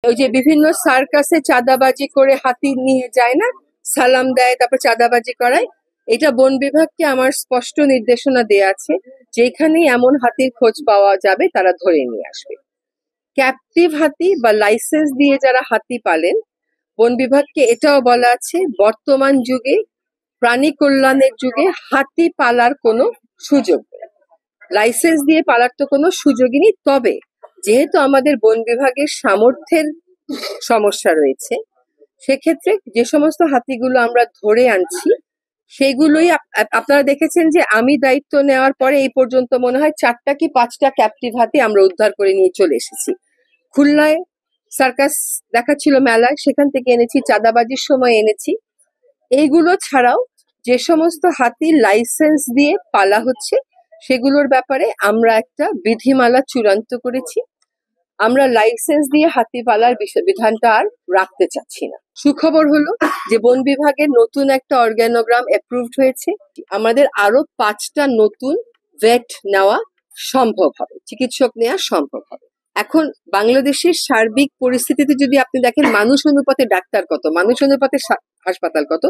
ওই যে বিভিন্ন সার্কাসে চাঁদাবাজি করে হাতি নিয়ে যায় না, সালাম দেয় তারপর চাঁদাবাজি করায়। এটা বন বিভাগকে আমার স্পষ্ট নির্দেশনা দেয়া আছে, যেখানেই এমন হাতির খোঁজ পাওয়া যাবে তারা ধরে নিয়ে আসবে। ক্যাপটিভ হাতি বা লাইসেন্স দিয়ে যারা হাতি পালেন, বন বিভাগকে এটাও বলা আছে বর্তমান যুগে, প্রাণী কল্যাণের যুগে হাতি পালার কোনো সুযোগ নেই। লাইসেন্স দিয়ে পালার তো কোনো সুযোগই নেই। তবে যেহেতু আমাদের বন বিভাগের সামর্থ্যের সমস্যা রয়েছে, সেক্ষেত্রে যে সমস্ত হাতিগুলো আমরা ধরে আনছি সেগুলোই আপনারা দেখেছেন যে আমি দায়িত্ব নেওয়ার পরে এই পর্যন্ত মনে হয় 4টা কি 5টা ক্যাপটিভ হাতি আমরা উদ্ধার করে নিয়ে চলে এসেছি। খুলনায় সার্কাস দেখাচ্ছিল মেলায়, সেখান থেকে এনেছি, চাঁদাবাজির সময় এনেছি। এইগুলো ছাড়াও যে সমস্ত হাতি লাইসেন্স দিয়ে পালা হচ্ছে সেগুলোর ব্যাপারে আমরা একটা বিধিমালা চূড়ান্ত করেছি। আমরা লাইসেন্স দিয়ে হাতি পালার বিধানটা আর রাখতে চাচ্ছি না। সুখবর হলো যে বন বিভাগের নতুন একটা অর্গানোগ্রাম অ্যাপ্রুভড হয়েছে। আমাদের আরো 5টা নতুন ভেট নেওয়া সম্ভব হবে, চিকিৎসক নেওয়া সম্ভব হবে। এখন বাংলাদেশের সার্বিক পরিস্থিতিতে যদি আপনি দেখেন মানুষ অনুপাতে ডাক্তার কত, মানুষ অনুপাতে হাসপাতাল কত,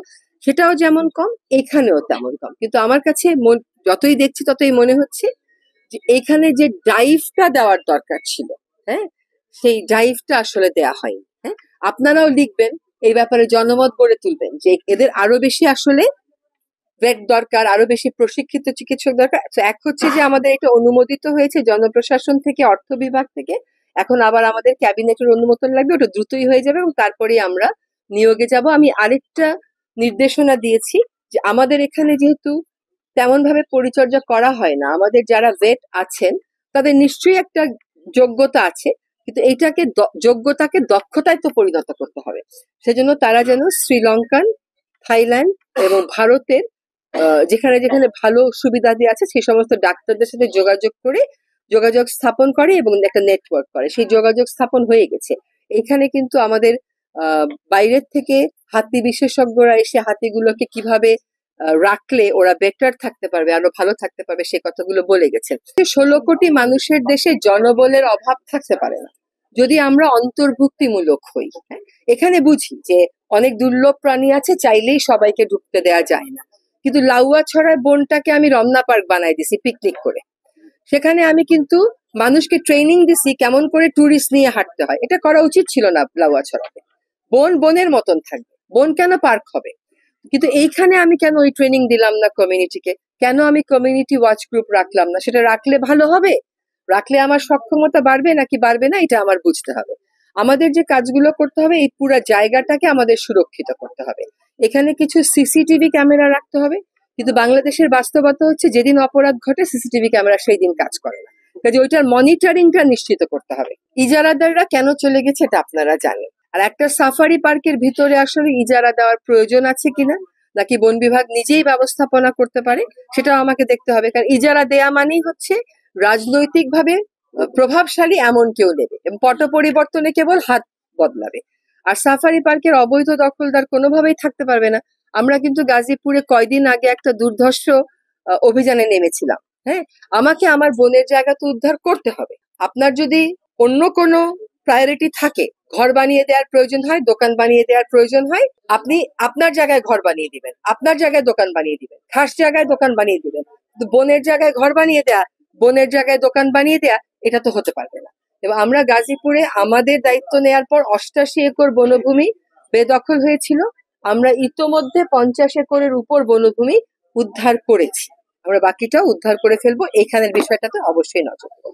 সেটাও যেমন কম এখানেও তেমন কম। কিন্তু আমার কাছে যতই দেখছি ততই মনে হচ্ছে যে এখানে যে ড্রাইভটা দেওয়ার দরকার ছিল, হ্যাঁ, সেই ড্রাইভটা আসলে দেয়া হয়নি। হ্যাঁ, আপনারাও লিখবেন এই ব্যাপারে, জনমত গড়ে তুলবেন যে এদের আরো বেশি আসলে ভেট দরকার, আরো বেশি প্রশিক্ষিত চিকিৎসক দরকার। এক হচ্ছে যে আমাদের এটা অনুমোদিত হয়েছে জনপ্রশাসন থেকে, অর্থ বিভাগ থেকে, এখন আবার আমাদের ক্যাবিনেটের অনুমোদন লাগবে, ওটা দ্রুতই হয়ে যাবে এবং তারপরেই আমরা নিয়োগে যাব। আমি আরেকটা নির্দেশনা দিয়েছি যে আমাদের এখানে যেহেতু তেমন ভাবে পরিচর্যা করা হয় না, আমাদের যারা ভেট আছেন তাদের নিশ্চয়ই একটা যোগ্যতা আছে, কিন্তু এইটাকে যোগ্যতাকে দক্ষতায় তো পরিণত করতে হবে। সেজন্য তারা যেন শ্রীলঙ্কান, থাইল্যান্ড এবং ভারতের যেখানে যেখানে ভালো সুবিধাদি আছে সেই সমস্ত ডাক্তারদের সাথে যোগাযোগ স্থাপন করে এবং একটা নেটওয়ার্ক করে। সেই যোগাযোগ স্থাপন হয়ে গেছে। এখানে কিন্তু আমাদের বাইরের থেকে হাতি বিশেষজ্ঞরা এসে হাতিগুলোকে কিভাবে রাখলে ওরা বেটার থাকতে পারবে, আরো ভালো থাকতে পারবে, সে কথাগুলো বলে গেছে। 16 কোটি মানুষের দেশে জনবলের অভাব থাকতে পারে না যদি আমরা অন্তর্ভুক্তিমূলক হই। এখানে বুঝি যে অনেক দুর্লভ প্রাণী আছে, চাইলেই সবাইকে ঢুকতে দেয়া যায় না। কিন্তু লাউয়াছড়ায় বনটাকে আমি রমনা পার্ক বানাই দিছি পিকনিক করে। সেখানে আমি কিন্তু মানুষকে ট্রেনিং দিছি কেমন করে ট্যুরিস্ট নিয়ে হাঁটতে হয়। এটা করা উচিত ছিল না লাউয়াছড়াতে। বন বনের মতন থাকবে, বন কেন পার্ক হবে? কিন্তু এইখানে আমি কেন ওই ট্রেনিং দিলাম না কমিউনিটিকে? কেন আমি কমিউনিটি ওয়াচ গ্রুপ রাখলাম না? সেটা রাখলে ভালো হবে, রাখলে আমার সক্ষমতা বাড়বে নাকি বাড়বে না, এটা আমার বুঝতে হবে। আমাদের যে কাজগুলো করতে হবে, এই পুরো জায়গাটাকে আমাদের সুরক্ষিত করতে হবে। এখানে কিছু সিসিটিভি ক্যামেরা রাখতে হবে, কিন্তু বাংলাদেশের বাস্তবতা হচ্ছে যেদিন অপরাধ ঘটে সিসিটিভি ক্যামেরা সেই দিন কাজ করে না। কাজে ওইটার মনিটরিংটা নিশ্চিত করতে হবে। ইজারাদাররা কেন চলে গেছে এটা আপনারা জানেন। আর একটা সাফারি পার্কের ভিতরে আসলে ইজারা দেওয়ার প্রয়োজন আছে কিনা, নাকি বন বিভাগ নিজেই ব্যবস্থাপনা করতে পারে, সেটাও আমাকে দেখতে হবে। কারণ ইজারা দেয়া মানেই হচ্ছে রাজনৈতিকভাবে প্রভাবশালী এমন কেউ নেবে এবং পট পরিবর্তনে কেবল হাত বদলাবে। আর সাফারি পার্কের অবৈধ দখলদার কোনোভাবেই থাকতে পারবে না। আমরা কিন্তু গাজীপুরে কয়দিন আগে একটা দুর্ধর্ষ অভিযানে নেমেছিলাম। হ্যাঁ, আমাকে আমার বনের জায়গা তো উদ্ধার করতে হবে। আপনার যদি অন্য কোনো প্রায়োরিটি থাকে, ঘর বানিয়ে দেওয়ার প্রয়োজন হয়, দোকান বানিয়ে দেওয়ার প্রয়োজন হয়, আপনি আপনার জায়গায় ঘর বানিয়ে দিবেন, আপনার জায়গায় দোকান বানিয়ে দিবেন, খাস জায়গায় দোকান বানিয়ে দিবেন। কিন্তু বনের জায়গায় ঘর বানিয়ে দেয়া, বনের জায়গায় দোকান বানিয়ে দেয়া, এটা তো হতে পারবে না। এবং আমরা গাজীপুরে আমাদের দায়িত্ব নেওয়ার পর 88 একর বনভূমি বেদখল হয়েছিল। আমরা ইতোমধ্যে 50 একরের উপর বনভূমি উদ্ধার করেছি। আমরা বাকিটাও উদ্ধার করে ফেলবো। এখানের বিষয়টাতে অবশ্যই নজর দেবো।